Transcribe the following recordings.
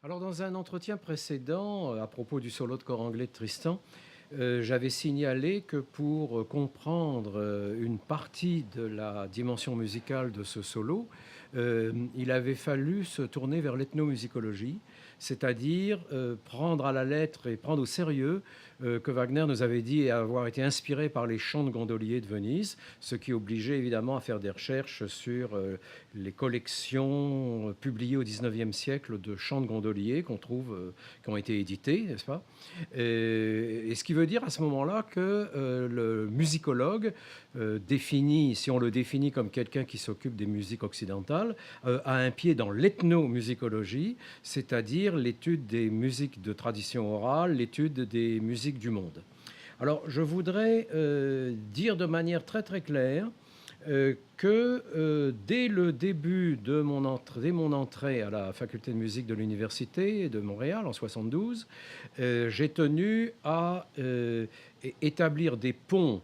Alors, dans un entretien précédent, à propos du solo de cor anglais de Tristan, j'avais signalé que pour comprendre une partie de la dimension musicale de ce solo, il avait fallu se tourner vers l'ethnomusicologie, c'est-à-dire prendre à la lettre et prendre au sérieux que Wagner nous avait dit avoir été inspiré par les chants de gondoliers de Venise, ce qui obligeait évidemment à faire des recherches sur les collections publiées au XIXe siècle de chants de gondoliers qu'on trouve, qui ont été édités, n'est-ce pas? Et ce qui veut dire à ce moment-là que le musicologue définit, si on le définit comme quelqu'un qui s'occupe des musiques occidentales, a un pied dans l'ethnomusicologie, c'est-à-dire l'étude des musiques de tradition orale, l'étude des musiques du monde. Alors, je voudrais dire de manière très très claire que dès le début de dès mon entrée à la faculté de musique de l'Université de Montréal en 72, j'ai tenu à établir des ponts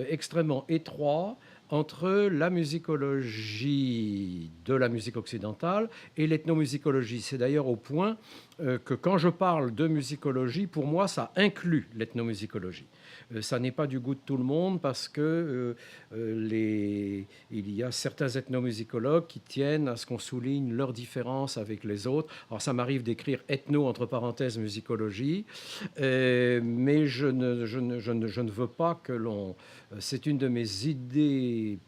extrêmement étroits entre la musicologie de la musique occidentale et l'ethnomusicologie. C'est d'ailleurs au point que quand je parle de musicologie, pour moi, ça inclut l'ethnomusicologie. Ça n'est pas du goût de tout le monde parce que il y a certains ethnomusicologues qui tiennent à ce qu'on souligne leurs différences avec les autres. Alors ça m'arrive d'écrire ethno entre parenthèses musicologie, mais je ne veux pas que l'on... C'est une de mes idées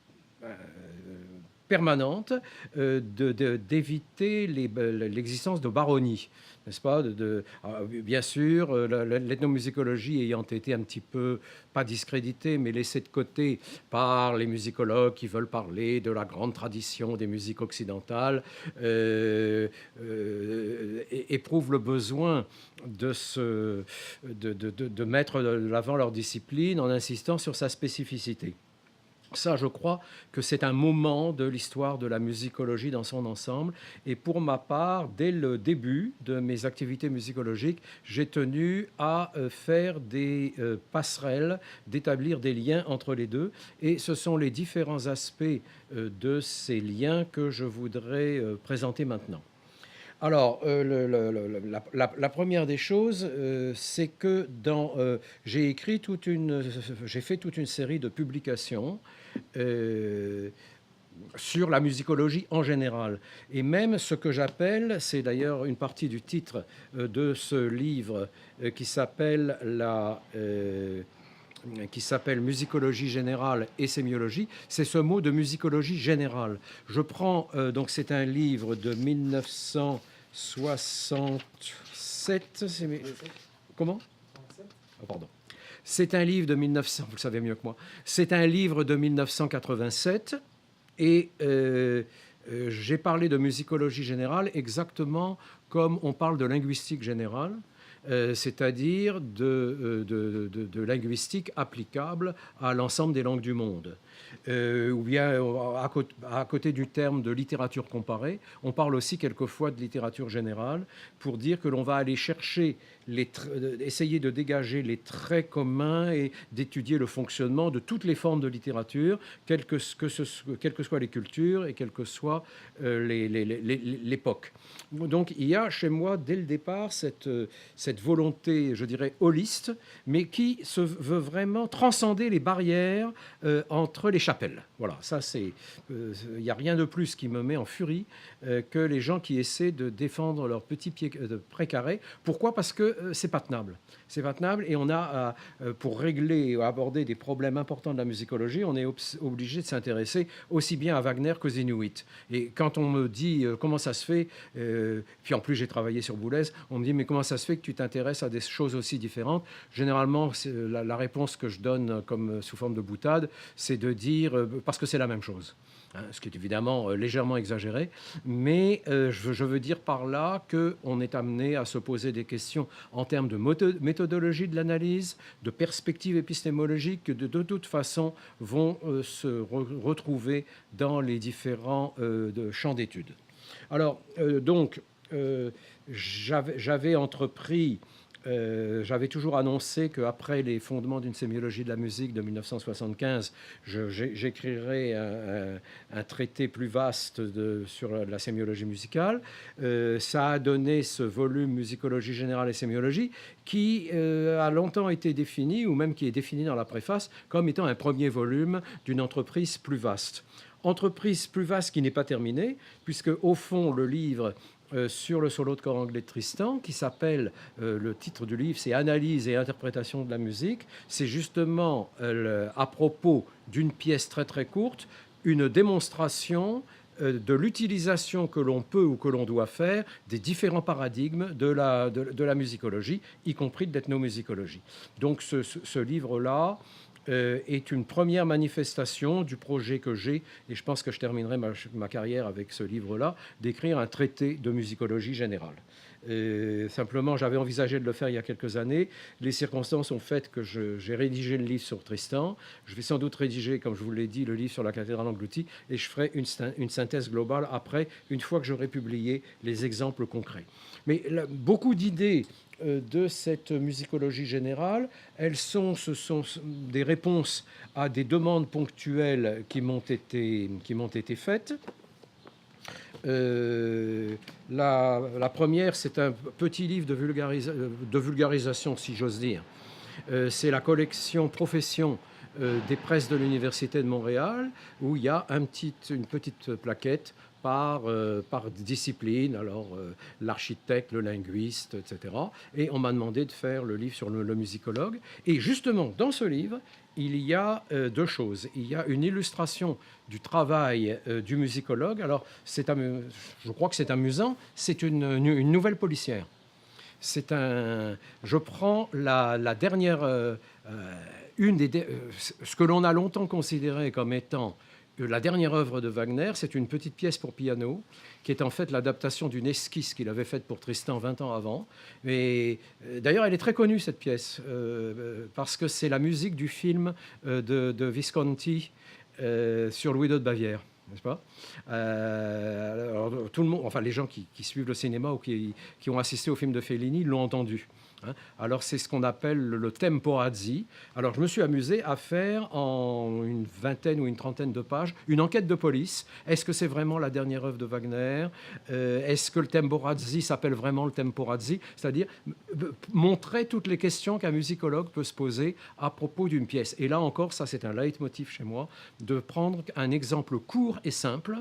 permanente d'éviter l'existence de baronnies, n'est-ce pas? Bien sûr, l'ethnomusicologie ayant été un petit peu, pas discréditée, mais laissée de côté par les musicologues qui veulent parler de la grande tradition des musiques occidentales, éprouvent le besoin de mettre de l'avant leur discipline en insistant sur sa spécificité. Ça, je crois que c'est un moment de l'histoire de la musicologie dans son ensemble. Et pour ma part, dès le début de mes activités musicologiques, j'ai tenu à faire des passerelles, d'établir des liens entre les deux. Et ce sont les différents aspects de ces liens que je voudrais présenter maintenant. Alors, la première des choses, c'est que j'ai fait toute une série de publications euh, sur la musicologie en général. Et même ce que j'appelle, c'est d'ailleurs une partie du titre de ce livre qui s'appelle Musicologie générale et sémiologie, c'est ce mot de musicologie générale. Je prends, donc c'est un livre de 1967. Comment? Oh, pardon. C'est un livre de 1900, vous le savez mieux que moi, c'est un livre de 1987 et j'ai parlé de musicologie générale exactement comme on parle de linguistique générale. C'est-à-dire de linguistique applicable à l'ensemble des langues du monde. Ou bien à côté du terme de littérature comparée, on parle aussi quelquefois de littérature générale pour dire que l'on va aller chercher, essayer de dégager les traits communs et d'étudier le fonctionnement de toutes les formes de littérature, quelles que soient les cultures et quelle que soit l'époque. Donc il y a chez moi dès le départ cette volonté, je dirais, holiste, mais qui se veut vraiment transcender les barrières entre les chapelles. Voilà, ça c'est... Il n'y a rien de plus qui me met en furie que les gens qui essaient de défendre leurs petits pieds précarés. Pourquoi? Parce que c'est pas tenable. C'est pas tenable et on a, pour régler ou aborder des problèmes importants de la musicologie, on est obligé de s'intéresser aussi bien à Wagner qu'aux Inuits. Et quand on me dit comment ça se fait, puis en plus j'ai travaillé sur Boulez, on me dit mais comment ça se fait que tu t'intéresses à des choses aussi différentes? Généralement, la réponse que je donne comme sous forme de boutade, c'est de dire, parce que c'est la même chose. Hein, ce qui est évidemment légèrement exagéré, mais je veux dire par là qu'on est amené à se poser des questions en termes de méthodologie de l'analyse, de perspectives épistémologiques, que de toute façon vont se retrouver dans les différents champs d'études. Alors, j'avais entrepris, j'avais toujours annoncé qu'après les fondements d'une sémiologie de la musique de 1975, j'écrirais un traité plus vaste sur la sémiologie musicale. Ça a donné ce volume Musicologie générale et sémiologie qui a longtemps été défini, ou même qui est défini dans la préface, comme étant un premier volume d'une entreprise plus vaste. Entreprise plus vaste qui n'est pas terminée, puisque au fond, le livre sur le solo de cor anglais de Tristan, qui s'appelle, le titre du livre, c'est Analyse et interprétation de la musique. C'est justement à propos d'une pièce très très courte, une démonstration de l'utilisation que l'on peut ou que l'on doit faire des différents paradigmes de la musicologie, y compris de l'ethnomusicologie. Donc ce livre-là est une première manifestation du projet que j'ai, et je pense que je terminerai ma carrière avec ce livre-là, d'écrire un traité de musicologie générale. Simplement, j'avais envisagé de le faire il y a quelques années. Les circonstances ont fait que j'ai rédigé le livre sur Tristan. Je vais sans doute rédiger, comme je vous l'ai dit, le livre sur la cathédrale engloutie, et je ferai une synthèse globale après, une fois que j'aurai publié les exemples concrets. Mais là, beaucoup d'idées de cette musicologie générale, ce sont des réponses à des demandes ponctuelles qui m'ont été faites. La première, c'est un petit livre de vulgarisation, si j'ose dire. C'est la collection Profession des presses de l'Université de Montréal, où il y a une petite plaquette par discipline, alors l'architecte, le linguiste, etc. Et on m'a demandé de faire le livre sur le musicologue. Et justement, dans ce livre, il y a deux choses. Il y a une illustration du travail du musicologue. Alors, je crois que c'est amusant. C'est une nouvelle policière. Je prends la dernière, ce que l'on a longtemps considéré comme étant la dernière œuvre de Wagner. C'est une petite pièce pour piano qui est en fait l'adaptation d'une esquisse qu'il avait faite pour Tristan 20 ans avant. Et d'ailleurs, elle est très connue, cette pièce, parce que c'est la musique du film de Visconti sur Louis II de Bavière, n'est-ce pas? Alors, tout le monde, enfin les gens qui suivent le cinéma ou qui ont assisté au film de Fellini l'ont entendu. Alors c'est ce qu'on appelle le temporazzi. Alors je me suis amusé à faire en une vingtaine ou une trentaine de pages une enquête de police. Est-ce que c'est vraiment la dernière œuvre de Wagner? Est-ce que le temporazzi s'appelle vraiment le temporazzi? C'est-à-dire montrer toutes les questions qu'un musicologue peut se poser à propos d'une pièce. Et là encore, ça c'est un leitmotiv chez moi, de prendre un exemple court et simple.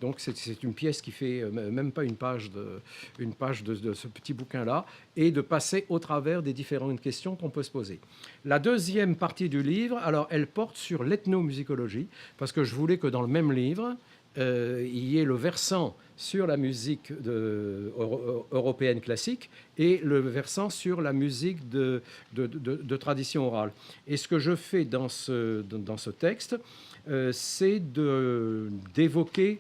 Donc c'est une pièce qui fait même pas une page de ce petit bouquin-là, et de passer au travers des différentes questions qu'on peut se poser. La deuxième partie du livre, alors elle porte sur l'ethnomusicologie, parce que je voulais que dans le même livre, il y ait le versant sur la musique européenne classique et le versant sur la musique de tradition orale. Et ce que je fais dans ce texte, c'est d'évoquer...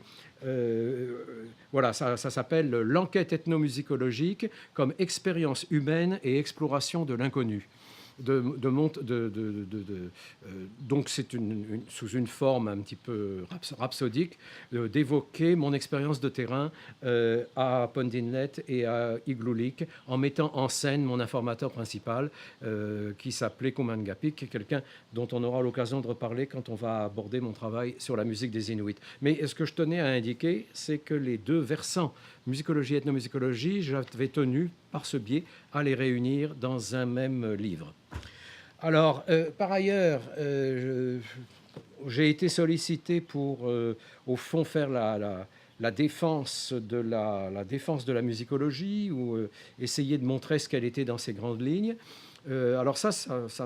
voilà, ça s'appelle l'enquête ethnomusicologique comme expérience humaine et exploration de l'inconnu. Donc c'est sous une forme un petit peu rhapsodique d'évoquer mon expérience de terrain à Pont d'Inlet et à Igloolik, en mettant en scène mon informateur principal qui s'appelait Kuman Gapik, quelqu'un dont on aura l'occasion de reparler quand on va aborder mon travail sur la musique des Inuits. Mais ce que je tenais à indiquer, c'est que les deux versants, musicologie et ethnomusicologie, j'avais tenu par ce biais à les réunir dans un même livre. Alors, par ailleurs, j'ai été sollicité pour, au fond, faire la défense de la musicologie, ou essayer de montrer ce qu'elle était dans ses grandes lignes. Alors ça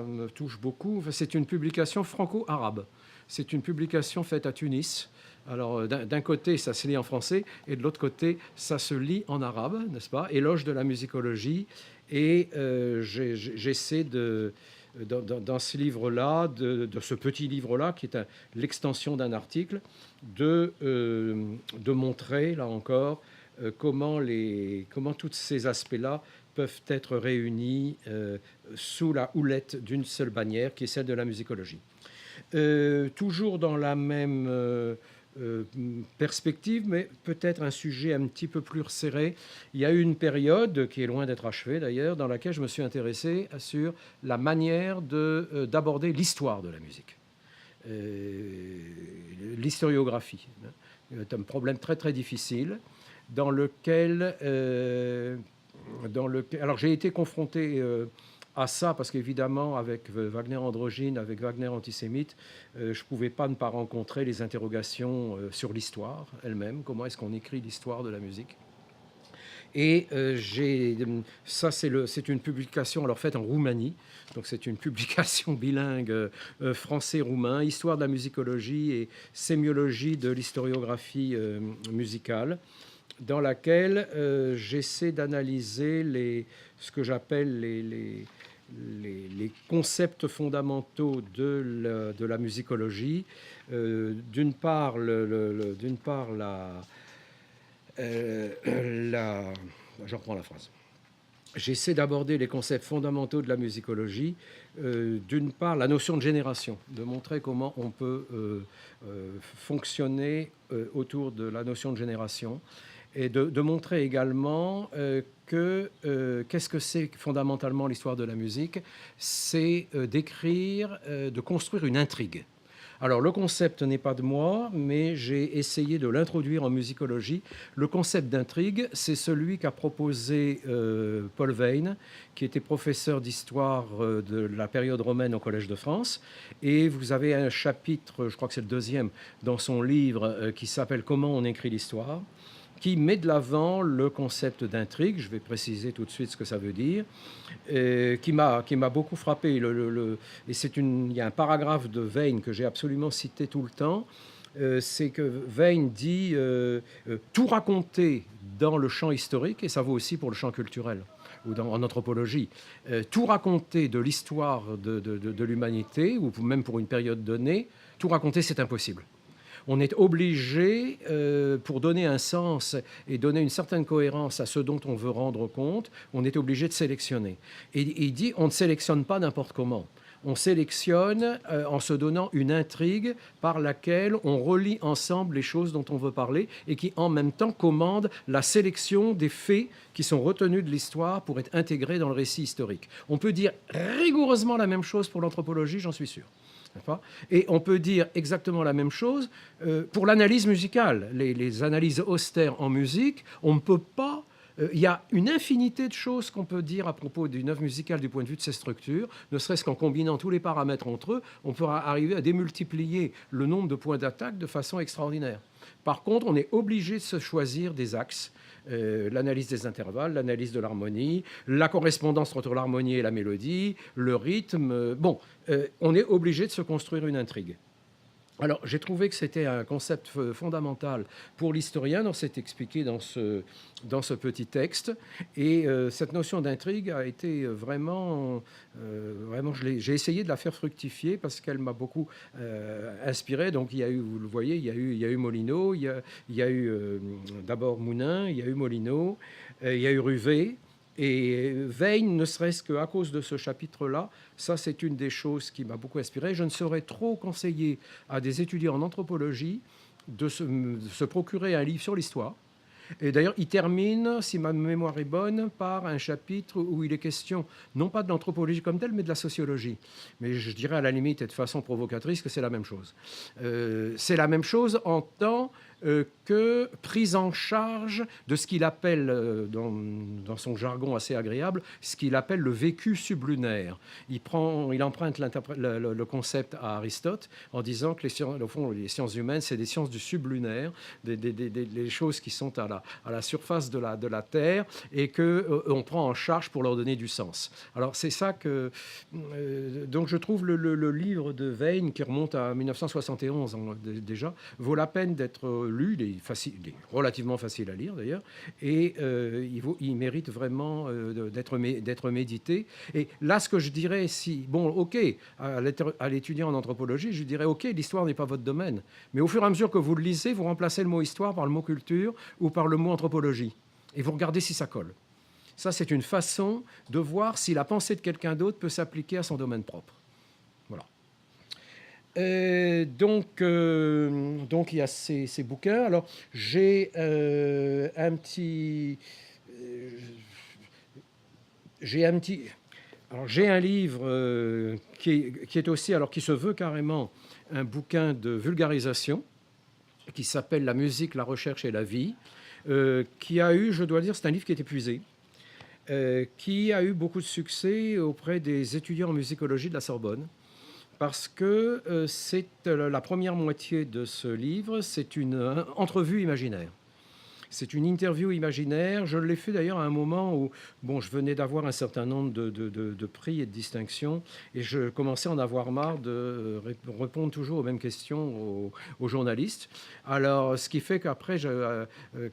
me touche beaucoup. C'est une publication franco-arabe. C'est une publication faite à Tunis. Alors, d'un côté, ça se lit en français, et de l'autre côté, ça se lit en arabe, n'est-ce pas? Éloge de la musicologie. Et j'essaie dans ce livre-là, de ce petit livre-là, qui est l'extension d'un article, de montrer, là encore, comment tous ces aspects-là peuvent être réunis sous la houlette d'une seule bannière, qui est celle de la musicologie. Toujours dans la même perspective, mais peut-être un sujet un petit peu plus resserré. Il y a eu une période, qui est loin d'être achevée d'ailleurs, dans laquelle je me suis intéressé sur la manière d'aborder l'histoire de la musique. L'historiographie. C'est un problème très très difficile dans lequel alors j'ai été confronté à ça, parce qu'évidemment, avec Wagner androgyne, avec Wagner antisémite, je ne pouvais pas ne pas rencontrer les interrogations sur l'histoire elle-même. Comment est-ce qu'on écrit l'histoire de la musique? Et c'est une publication alors faite en Roumanie, donc c'est une publication bilingue français-roumain, histoire de la musicologie et sémiologie de l'historiographie musicale, dans laquelle j'essaie d'analyser ce que j'appelle les concepts fondamentaux de la musicologie. D'une part, je reprends la phrase. J'essaie d'aborder les concepts fondamentaux de la musicologie. D'une part, la notion de génération, de montrer comment on peut fonctionner autour de la notion de génération, et de montrer également qu'est-ce que c'est fondamentalement l'histoire de la musique? C'est d'écrire, de construire une intrigue. Alors, le concept n'est pas de moi, mais j'ai essayé de l'introduire en musicologie. Le concept d'intrigue, c'est celui qu'a proposé Paul Veyne, qui était professeur d'histoire de la période romaine au Collège de France. Et vous avez un chapitre, je crois que c'est le deuxième, dans son livre qui s'appelle « Comment on écrit l'histoire », qui met de l'avant le concept d'intrigue. Je vais préciser tout de suite ce que ça veut dire, qui m'a beaucoup frappé. Il y a un paragraphe de Veyne que j'ai absolument cité tout le temps. C'est que Veyne dit tout raconter dans le champ historique, et ça vaut aussi pour le champ culturel ou en anthropologie, tout raconter de l'histoire de l'humanité, ou même pour une période donnée, tout raconter, c'est impossible. On est obligé, pour donner un sens et donner une certaine cohérence à ce dont on veut rendre compte, on est obligé de sélectionner. Et il dit, on ne sélectionne pas n'importe comment. On sélectionne en se donnant une intrigue par laquelle on relie ensemble les choses dont on veut parler et qui, en même temps, commande la sélection des faits qui sont retenus de l'histoire pour être intégrés dans le récit historique. On peut dire rigoureusement la même chose pour l'anthropologie, j'en suis sûr. Et on peut dire exactement la même chose pour l'analyse musicale. Les analyses austères en musique, on ne peut pas... Il y a une infinité de choses qu'on peut dire à propos d'une œuvre musicale du point de vue de ses structures, ne serait-ce qu'en combinant tous les paramètres entre eux, on peut arriver à démultiplier le nombre de points d'attaque de façon extraordinaire. Par contre, on est obligé de se choisir des axes. L'analyse des intervalles, l'analyse de l'harmonie, la correspondance entre l'harmonie et la mélodie, le rythme. On est obligé de se construire une intrigue. Alors, j'ai trouvé que c'était un concept fondamental pour l'historien, donc c'est expliqué dans ce petit texte. Et cette notion d'intrigue a été vraiment j'ai essayé de la faire fructifier parce qu'elle m'a beaucoup inspiré. Donc, il y a eu, vous le voyez, il y a eu Molineau, il y a eu d'abord Mounin, il y a eu Molineau, il y a eu Ruvé. Et Veyne, ne serait-ce qu'à cause de ce chapitre-là, ça c'est une des choses qui m'a beaucoup inspiré. Je ne saurais trop conseiller à des étudiants en anthropologie de se procurer un livre sur l'histoire. Et d'ailleurs, il termine, si ma mémoire est bonne, par un chapitre où il est question, non pas de l'anthropologie comme telle, mais de la sociologie. Mais je dirais à la limite et de façon provocatrice que c'est la même chose. C'est la même chose en tant que prise en charge de ce qu'il appelle, dans son jargon assez agréable, ce qu'il appelle le vécu sublunaire. Il emprunte le concept à Aristote en disant que au fond, les sciences humaines, c'est des sciences du sublunaire, des choses qui sont à la surface de la Terre et qu'on prend en charge pour leur donner du sens. Alors c'est ça que... donc je trouve le livre de Veyne, qui remonte à 1971 déjà, vaut la peine d'être lu, il est relativement facile à lire d'ailleurs, et il mérite vraiment d'être médité. Et là, ce que je dirais, bon, ok, à l'étudiant en anthropologie, je dirais, ok, l'histoire n'est pas votre domaine, mais au fur et à mesure que vous le lisez, vous remplacez le mot histoire par le mot culture ou par le mot anthropologie, et vous regardez si ça colle. Ça, c'est une façon de voir si la pensée de quelqu'un d'autre peut s'appliquer à son domaine propre. Voilà. Donc, il y a ces bouquins. Alors, j'ai un petit... j'ai un livre qui est aussi, alors qui se veut carrément un bouquin de vulgarisation, qui s'appelle « La musique, la recherche et la vie », qui a eu, je dois dire, c'est un livre qui est épuisé, qui a eu beaucoup de succès auprès des étudiants en musicologie de la Sorbonne, parce que c'est la première moitié de ce livre, c'est une entrevue imaginaire. C'est une interview imaginaire. Je l'ai fait d'ailleurs à un moment où bon, je venais d'avoir un certain nombre de prix et de distinctions, et je commençais à en avoir marre de répondre toujours aux mêmes questions aux journalistes. Alors, ce qui fait qu'après,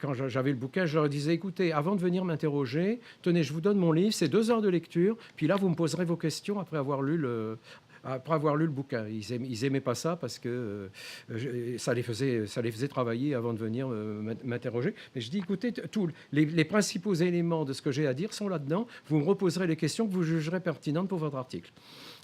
quand j'avais le bouquin, je leur disais, écoutez, avant de venir m'interroger, tenez, je vous donne mon livre, c'est 2 heures de lecture, puis là, vous me poserez vos questions après avoir lu le bouquin. Ils aimaient pas ça parce que ça les faisait travailler avant de venir m'interroger. Mais je dis, écoutez, tous les principaux éléments de ce que j'ai à dire sont là-dedans. Vous me reposerez les questions que vous jugerez pertinentes pour votre article.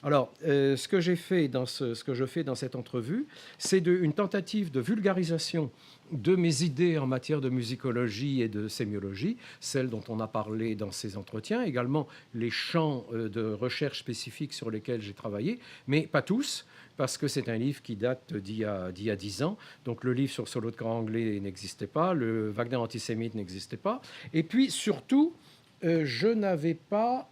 Alors, ce que je fais dans cette entrevue, c'est une tentative de vulgarisation de mes idées en matière de musicologie et de sémiologie, celles dont on a parlé dans ces entretiens, également les champs de recherche spécifiques sur lesquels j'ai travaillé, mais pas tous, parce que c'est un livre qui date d'il y a 10 ans. Donc le livre sur Solo de corps anglais n'existait pas, le Wagner antisémite n'existait pas. Et puis surtout, je n'avais pas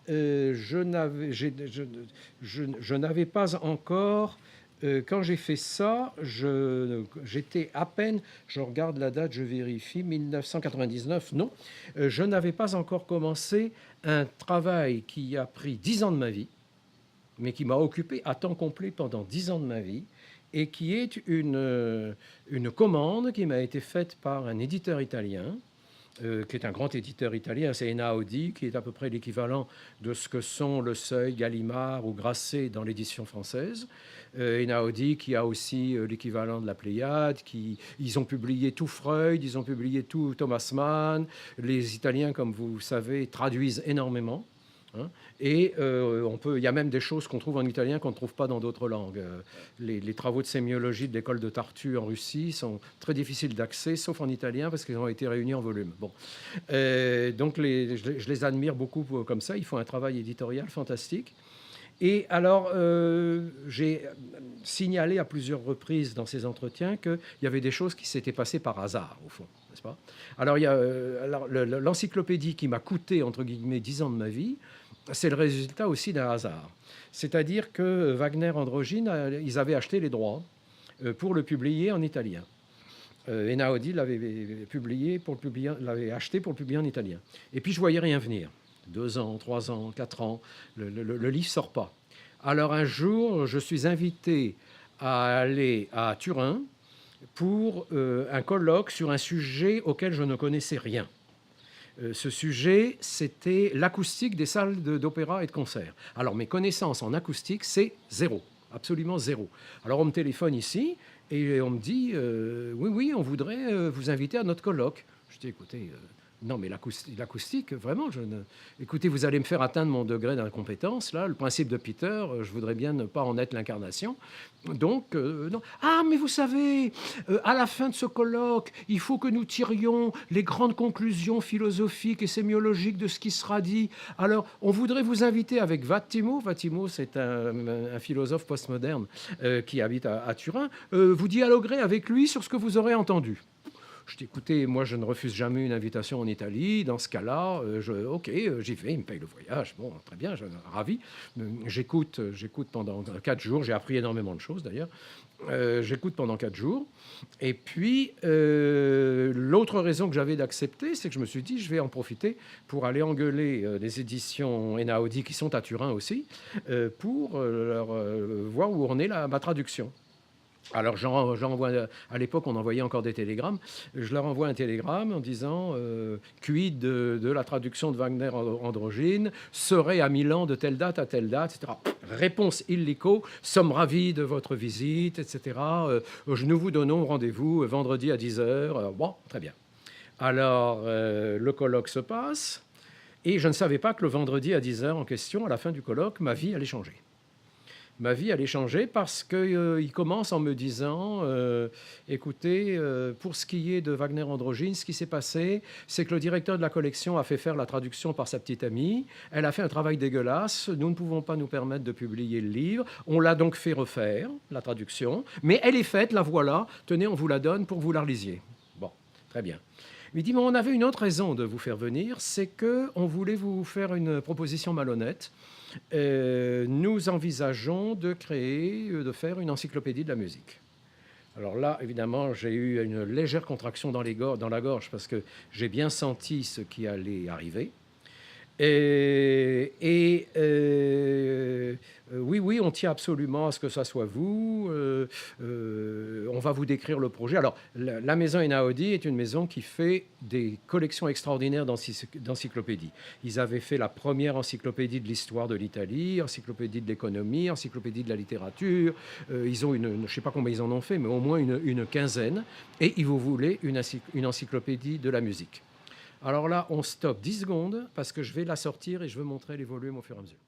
encore... quand j'ai fait ça, j'étais à peine, je regarde la date, je vérifie, 1999, non, je n'avais pas encore commencé un travail qui a pris 10 ans de ma vie, mais qui m'a occupé à temps complet pendant 10 ans de ma vie, et qui est une commande qui m'a été faite par un éditeur italien, qui est un grand éditeur italien, c'est Einaudi, qui est à peu près l'équivalent de ce que sont Le Seuil, Gallimard ou Grasset dans l'édition française. Einaudi, qui a aussi l'équivalent de la Pléiade, ils ont publié tout Freud, ils ont publié tout Thomas Mann. Les Italiens, comme vous savez, traduisent énormément. Hein, et il y a même des choses qu'on trouve en italien qu'on ne trouve pas dans d'autres langues. Les travaux de sémiologie de l'école de Tartu en Russie sont très difficiles d'accès, sauf en italien, parce qu'ils ont été réunis en volume. Bon. Donc je les admire beaucoup comme ça. Ils font un travail éditorial fantastique. Et alors, j'ai signalé à plusieurs reprises dans ces entretiens qu'il y avait des choses qui s'étaient passées par hasard, au fond, n'est-ce pas? Alors, il y a l'encyclopédie qui m'a coûté, entre guillemets, 10 ans de ma vie, c'est le résultat aussi d'un hasard. C'est-à-dire que Wagner Androgyne, ils avaient acheté les droits pour le publier en italien. Einaudi l'avait acheté pour le publier en italien. Et puis, je ne voyais rien venir. 2 ans, 3 ans, 4 ans, le livre ne sort pas. Alors un jour, je suis invité à aller à Turin pour un colloque sur un sujet auquel je ne connaissais rien. Ce sujet, c'était l'acoustique des salles d'opéra et de concert. Alors mes connaissances en acoustique, c'est 0, absolument 0. Alors on me téléphone ici et on me dit oui, on voudrait vous inviter à notre colloque. Je dis écoutez... non, mais l'acoustique, vraiment, écoutez, vous allez me faire atteindre mon degré d'incompétence, là, le principe de Peter, je voudrais bien ne pas en être l'incarnation. Donc, non. Ah, mais vous savez, à la fin de ce colloque, il faut que nous tirions les grandes conclusions philosophiques et sémiologiques de ce qui sera dit. Alors, on voudrait vous inviter avec Vattimo. Vattimo, c'est un philosophe postmoderne qui habite à Turin. Vous dialoguerez avec lui sur ce que vous aurez entendu. Je dis, écoutez, moi, je ne refuse jamais une invitation en Italie. Dans ce cas-là, ok, j'y vais, il me paye le voyage. Bon, très bien, ravi. J'écoute pendant 4 jours. J'ai appris énormément de choses, d'ailleurs. J'écoute pendant 4 jours. Et puis, l'autre raison que j'avais d'accepter, c'est que je me suis dit, je vais en profiter pour aller engueuler les éditions Einaudi, qui sont à Turin aussi, pour leur voir où en est ma traduction. Alors j'envoie, à l'époque on envoyait encore des télégrammes, je leur envoie un télégramme en disant quid de la traduction de Wagner Androgyne serait à Milan de telle date à telle date, etc. Réponse illico, sommes ravis de votre visite, etc. Nous vous donnons rendez-vous vendredi à 10 heures. Bon, très bien. Alors le colloque se passe et je ne savais pas que le vendredi à 10 heures en question, à la fin du colloque, ma vie allait changer. Ma vie allait changer parce qu'il commence en me disant écoutez, pour ce qui est de Wagner Androgyne, ce qui s'est passé, c'est que le directeur de la collection a fait faire la traduction par sa petite amie. Elle a fait un travail dégueulasse. Nous ne pouvons pas nous permettre de publier le livre. On l'a donc fait refaire, la traduction. Mais elle est faite, la voilà. Tenez, on vous la donne pour que vous la relisiez. Bon, très bien. Il dit, mais on avait une autre raison de vous faire venir, c'est qu'on voulait vous faire une proposition malhonnête. Nous envisageons de créer, de faire une encyclopédie de la musique. Alors là, évidemment, j'ai eu une légère contraction dans la gorge parce que j'ai bien senti ce qui allait arriver. Oui, oui, on tient absolument à ce que ça soit vous. On va vous décrire le projet. Alors, la maison Einaudi est une maison qui fait des collections extraordinaires d'encyclopédies. Ils avaient fait la première encyclopédie de l'histoire de l'Italie, encyclopédie de l'économie, encyclopédie de la littérature. Ils ont je ne sais pas combien ils en ont fait, mais au moins une quinzaine. Et ils vous voulaient une encyclopédie de la musique. Alors là, on stoppe 10 secondes parce que je vais la sortir et je veux montrer les volumes au fur et à mesure.